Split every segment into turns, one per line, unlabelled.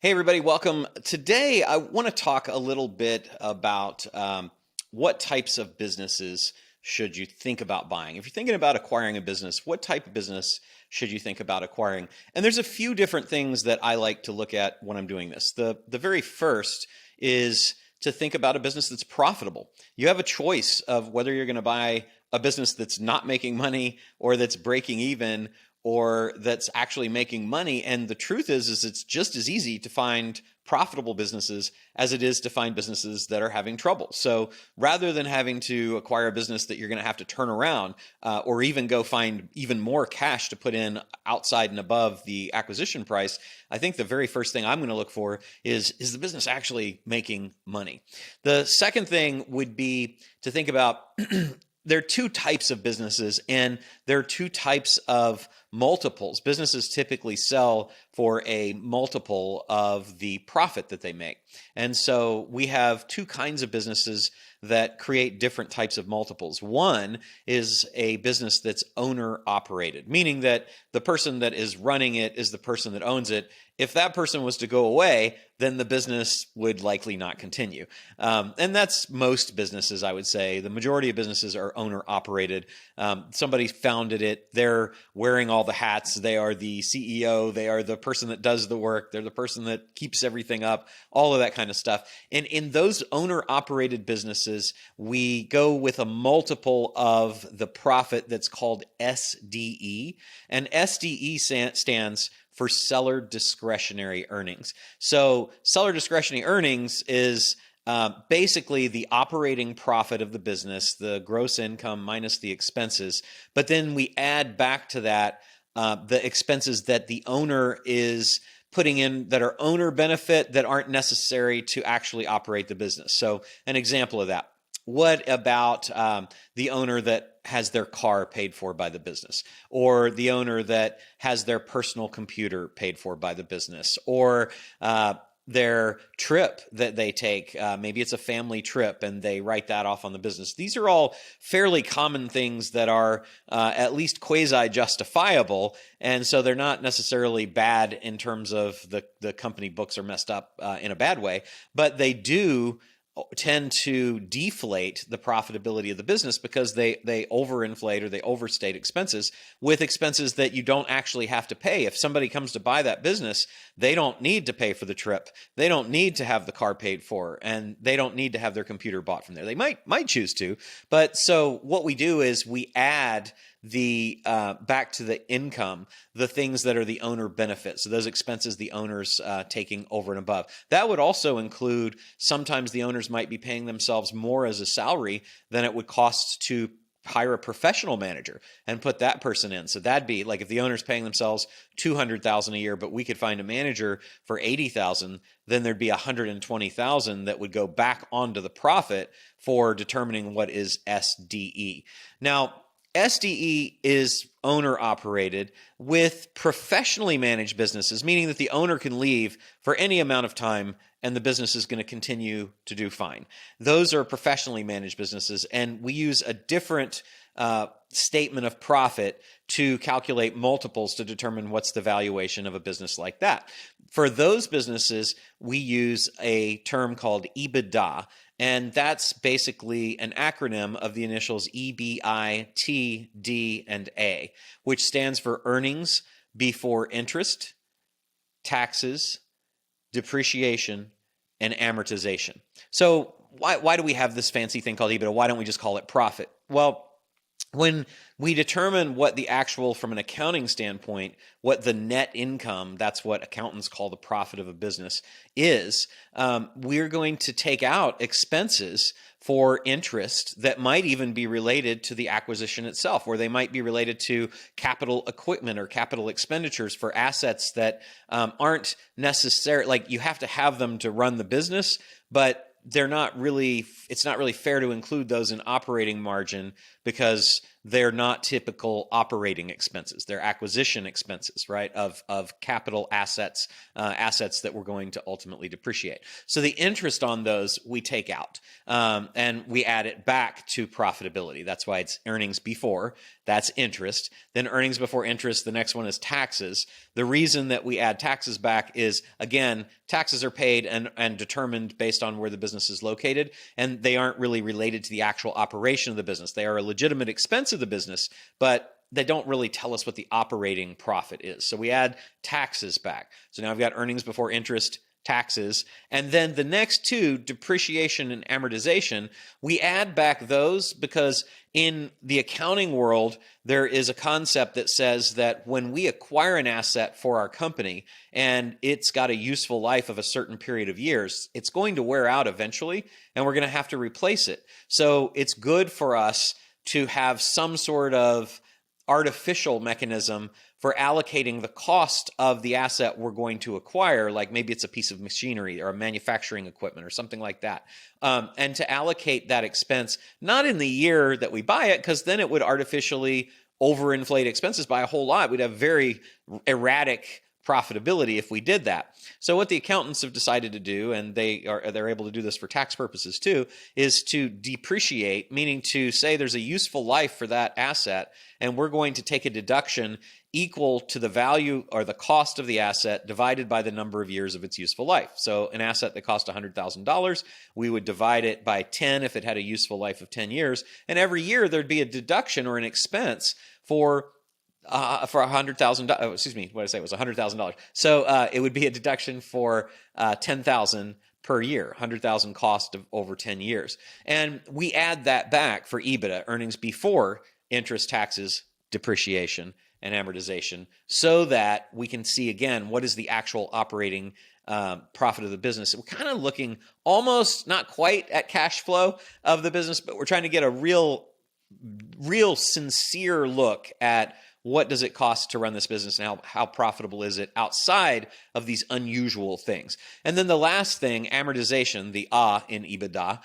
Hey, everybody, welcome. Today, I want to talk a little bit about what types of businesses should you think about buying. If you're thinking about acquiring a business, what type of business should you think about acquiring? And there's a few different things that I like to look at when I'm doing this. The very first is to think about a business that's profitable. You have a choice of whether you're going to buy a business that's not making money or that's breaking even or that's actually making money. And the truth is it's just as easy to find profitable businesses as it is to find businesses that are having trouble. So rather than having to acquire a business that you're going to have to turn around or even go find even more cash to put in outside and above the acquisition price, I think the very first thing I'm going to look for is the business actually making money? The second thing would be to think about there are two types of businesses and there are two types of multiples. Businesses typically sell for a multiple of the profit that they make. And so we have two kinds of businesses that create different types of multiples. One is a business that's owner operated, meaning that the person that is running it is the person that owns it. If that person was to go away, then the business would likely not continue. And that's most businesses, I would say. The majority of businesses are owner operated. Somebody founded it. They're wearing all the hats. They are the CEO. They are the person that does the work. They're the person that keeps everything up, all of that kind of stuff. And in those owner operated businesses, we go with a multiple of the profit that's called SDE. And SDE stands for Seller Discretionary Earnings. So Seller Discretionary Earnings is basically the operating profit of the business, the gross income minus the expenses. But then we add back to that the expenses that the owner is putting in that are owner benefit that aren't necessary to actually operate the business. So an example of that. What about the owner that has their car paid for by the business, or the owner that has their personal computer paid for by the business, or their trip that they take? Maybe it's a family trip and they write that off on the business. These are all fairly common things that are at least quasi-justifiable, and so they're not necessarily bad in terms of the company books are messed up in a bad way, but they do tend to deflate the profitability of the business because they overinflate or they overstate expenses with expenses that you don't actually have to pay. If somebody comes to buy that business, they don't need to pay for the trip. They don't need to have the car paid for, and they don't need to have their computer bought from there. They might choose to, but so what we do is we add the back to the income, the things that are the owner benefits. So those expenses the owner's taking over and above. That would also include sometimes the owners might be paying themselves more as a salary than it would cost to hire a professional manager and put that person in. So that'd be like if the owner's paying themselves $200,000 a year, but we could find a manager for $80,000, then there'd be $120,000 that would go back onto the profit for determining what is SDE. Now, SDE is owner operated with professionally managed businesses, meaning that the owner can leave for any amount of time and the business is going to continue to do fine. Those are professionally managed businesses, and we use a different statement of profit to calculate multiples to determine what's the valuation of a business like that. For those businesses, we use a term called EBITDA. And that's basically an acronym of the initials EBI, T, D, and A, which stands for earnings before interest, taxes, depreciation, and amortization. So why do we have this fancy thing called EBITDA? Why don't we just call it profit? Well, when we determine what the actual, from an accounting standpoint, what the net income, that's what accountants call the profit of a business, is, we're going to take out expenses for interest that might even be related to the acquisition itself, or they might be related to capital equipment or capital expenditures for assets that aren't necessary. Like you have to have them to run the business, but it's not really fair to include those in operating margin because they're not typical operating expenses. They're acquisition expenses, right, of capital assets, assets that we're going to ultimately depreciate. So the interest on those we take out, and we add it back to profitability. That's why it's earnings before. That's interest. Then earnings before interest, the next one is taxes. The reason that we add taxes back is, again, taxes are paid and determined based on where the business is located, and they aren't really related to the actual operation of the business. They are a legitimate expense of the business, but they don't really tell us what the operating profit is. So we add taxes back. So now I've got earnings before interest, taxes, and then the next two, depreciation and amortization, we add back those because in the accounting world, there is a concept that says that when we acquire an asset for our company and it's got a useful life of a certain period of years, it's going to wear out eventually, and we're going to have to replace it. So it's good for us to have some sort of artificial mechanism for allocating the cost of the asset we're going to acquire, like maybe it's a piece of machinery or a manufacturing equipment or something like that, and to allocate that expense, not in the year that we buy it, because then it would artificially overinflate expenses by a whole lot. We'd have very erratic profitability if we did that. So what the accountants have decided to do, and they're able to do this for tax purposes too, is to depreciate, meaning to say there's a useful life for that asset, and we're going to take a deduction equal to the value or the cost of the asset divided by the number of years of its useful life. So an asset that cost $100,000, we would divide it by 10 if it had a useful life of 10 years, and every year there'd be a deduction or an expense for $100,000. Excuse me, what did I say? It was $100,000. So it would be a deduction for $10,000 per year, $100,000 cost of over 10 years, and we add that back for EBITDA, earnings before interest, taxes, depreciation, and amortization, so that we can see again what is the actual operating profit of the business. We're kind of looking almost not quite at cash flow of the business, but we're trying to get a real sincere look at what does it cost to run this business and how profitable is it outside of these unusual things. And then the last thing, amortization, the in EBITDA,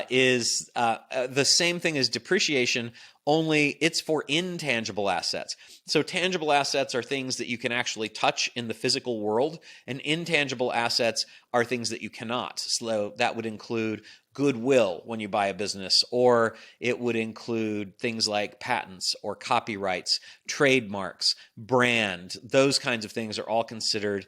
is the same thing as depreciation, only it's for intangible assets. So tangible assets are things that you can actually touch in the physical world, and intangible assets are things that you cannot. So that would include goodwill when you buy a business, or it would include things like patents or copyrights, trademarks, brand. Those kinds of things are all considered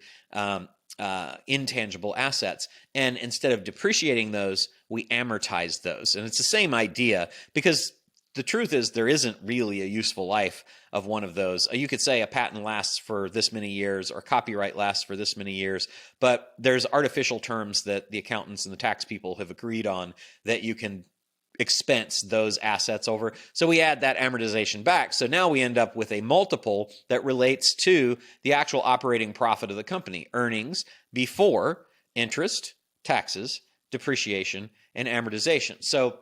intangible assets. And instead of depreciating those, we amortize those. And it's the same idea, because the truth is there isn't really a useful life of one of those. You could say a patent lasts for this many years or copyright lasts for this many years, but there's artificial terms that the accountants and the tax people have agreed on that you can expense those assets over. So we add that amortization back. So now we end up with a multiple that relates to the actual operating profit of the company, earnings before interest, taxes, depreciation, and amortization. So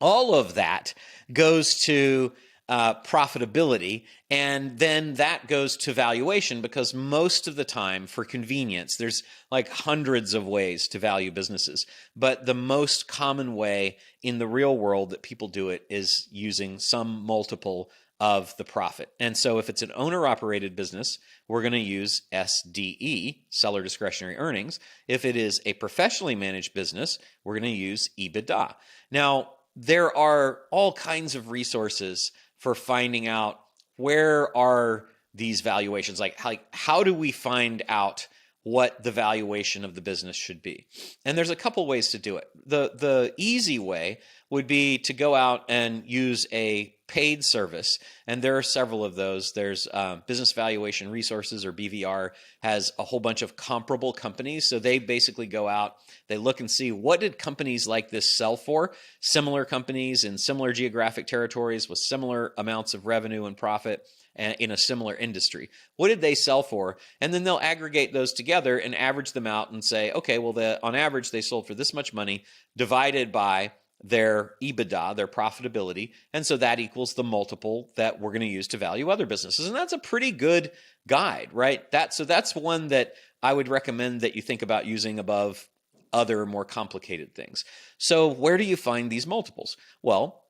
all of that goes to profitability, and then that goes to valuation, because most of the time, for convenience, there's like hundreds of ways to value businesses, but the most common way in the real world that people do it is using some multiple of the profit. And so if it's an owner-operated business, we're going to use SDE, Seller Discretionary Earnings. If it is a professionally managed business, we're going to use EBITDA. Now, there are all kinds of resources for finding out where are these valuations, like how do we find out what the valuation of the business should be. And there's a couple ways to do it. The easy way would be to go out and use a paid service, and there are several of those. There's Business Valuation Resources, or BVR, has a whole bunch of comparable companies. So they basically go out, they look and see what did companies like this sell for, similar companies in similar geographic territories with similar amounts of revenue and profit in a similar industry. What did they sell for? And then they'll aggregate those together and average them out and say, okay, well, on average, they sold for this much money divided by their EBITDA, their profitability, and so that equals the multiple that we're going to use to value other businesses. And that's a pretty good guide, right? So that's one that I would recommend that you think about using above other more complicated things. So where do you find these multiples? Well,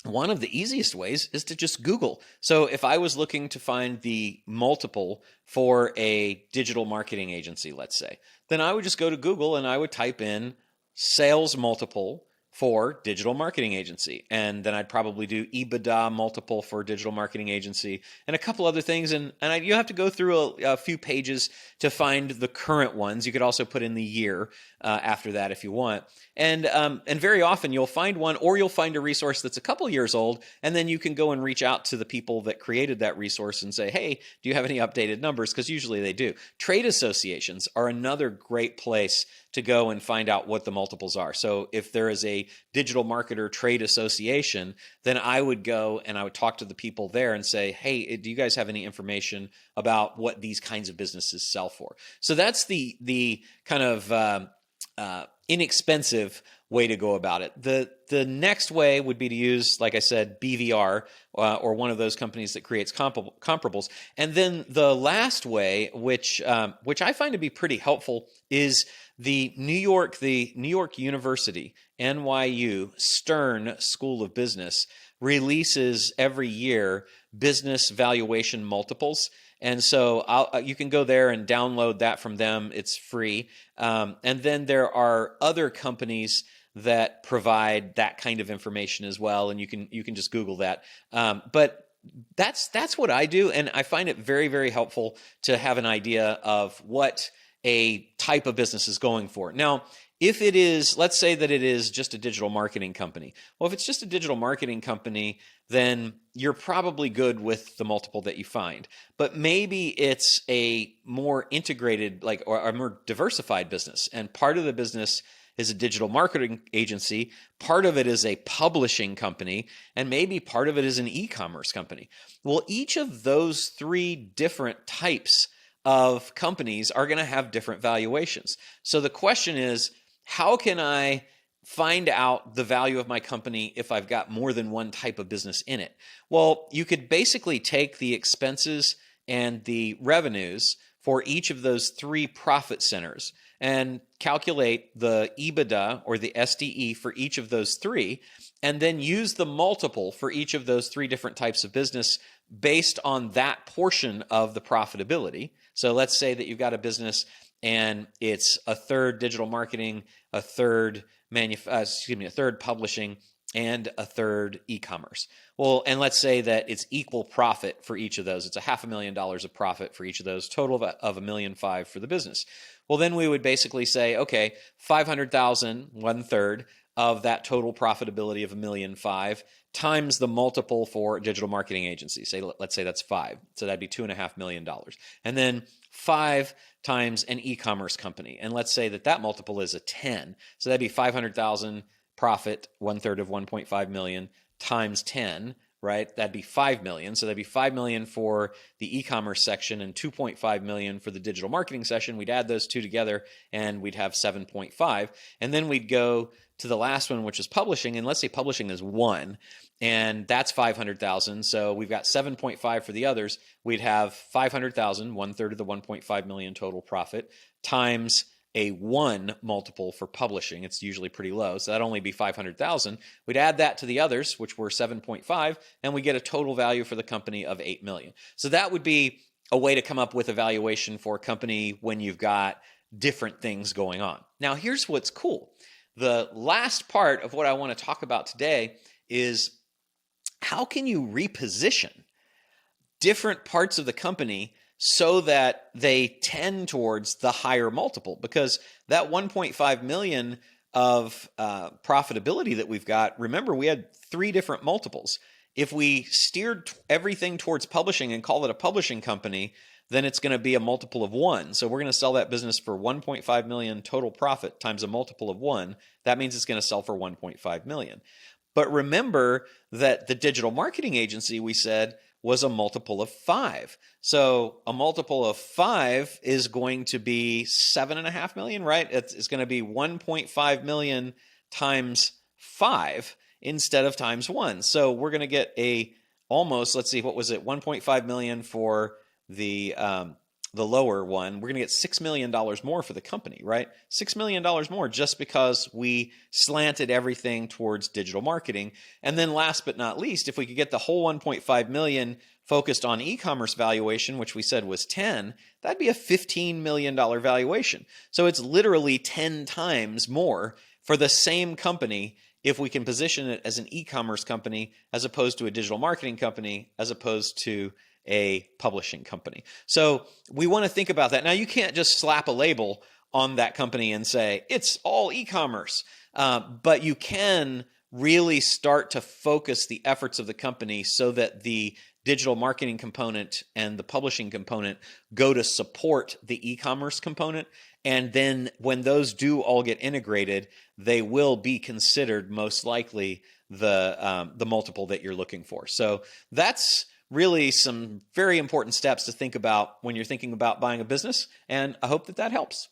One of the easiest ways is to just Google. So if I was looking to find the multiple for a digital marketing agency, let's say, then I would just go to Google and I would type in sales multiple for digital marketing agency. And then I'd probably do EBITDA multiple for digital marketing agency and a couple other things. You have to go through a few pages to find the current ones. You could also put in the year after that if you want. And very often you'll find one, or you'll find a resource that's a couple years old, and then you can go and reach out to the people that created that resource and say, hey, do you have any updated numbers? Because usually they do. Trade associations are another great place to go and find out what the multiples are. So if there is a digital marketer trade association, then I would go and I would talk to the people there and say, hey, do you guys have any information about what these kinds of businesses sell for? So that's the kind of inexpensive way to go about it. The next way would be to use, like I said, BVR or one of those companies that creates comparables. And then the last way, which I find to be pretty helpful, is the New York University, NYU Stern School of Business releases every year business valuation multiples. And so you can go there and download that from them. It's free. And then there are other companies that provide that kind of information as well, and you can just Google that. But that's what I do, and I find it very, very helpful to have an idea of what a type of business is going for. Now, if it is, let's say that it is just a digital marketing company. Well, if it's just a digital marketing company, then you're probably good with the multiple that you find. But maybe it's a more integrated, or a more diversified business. And part of the business is a digital marketing agency, part of it is a publishing company, and maybe part of it is an e-commerce company. Well, each of those three different types of companies are going to have different valuations. So the question is, how can I find out the value of my company if I've got more than one type of business in it? Well, you could basically take the expenses and the revenues for each of those three profit centers and calculate the EBITDA or the SDE for each of those three, and then use the multiple for each of those three different types of business based on that portion of the profitability. So let's say that you've got a business and it's a third digital marketing, a third a third publishing, and a third e-commerce. Well, and let's say that it's equal profit for each of those. It's $500,000 of profit for each of those, total of $1.5 million for the business. Well, then we would basically say, okay, 500,000, 1/3 of that total profitability of $1.5 million times the multiple for a digital marketing agency. Let's say that's 5. So that'd be $2.5 million. And then 5 times an e-commerce company. And let's say that multiple is a 10. So that'd be 500,000 profit, 1/3 of 1.5 million times 10, right? That'd be 5 million. So that'd be 5 million for the e-commerce section and 2.5 million for the digital marketing section. We'd add those two together and we'd have 7.5. And then we'd go to the last one, which is publishing. And let's say publishing is 1, and that's 500,000. So we've got 7.5 for the others. We'd have 500,000, 1/3 of the 1.5 million total profit, times a 1 multiple for publishing. It's usually pretty low, so that'd only be 500,000. We'd add that to the others, which were 7.5, and we get a total value for the company of 8 million. So that would be a way to come up with a valuation for a company when you've got different things going on. Now, here's what's cool. The last part of what I want to talk about today is how can you reposition different parts of the company so that they tend towards the higher multiple? Because that 1.5 million of profitability that we've got, remember, we had 3 different multiples. If we steered everything towards publishing and call it a publishing company, then it's going to be a multiple of 1. So we're going to sell that business for 1.5 million total profit times a multiple of 1. That means it's going to sell for 1.5 million. But remember that the digital marketing agency, we said, was a multiple of 5. So a multiple of 5 is going to be 7.5 million, right? It's going to be 1.5 million times 5 instead of times 1. So we're going to get let's see, what was it? 1.5 million for the the lower one, we're going to get $6 million more for the company, right? $6 million more just because we slanted everything towards digital marketing. And then last but not least, if we could get the whole 1.5 million focused on e-commerce valuation, which we said was 10, that'd be a $15 million valuation. So it's literally 10 times more for the same company if we can position it as an e-commerce company as opposed to a digital marketing company, as opposed to a publishing company. So we want to think about that. Now, you can't just slap a label on that company and say, it's all e-commerce, but you can really start to focus the efforts of the company so that the digital marketing component and the publishing component go to support the e-commerce component. And then when those do all get integrated, they will be considered most likely the multiple that you're looking for. So that's really some very important steps to think about when you're thinking about buying a business. And I hope that helps.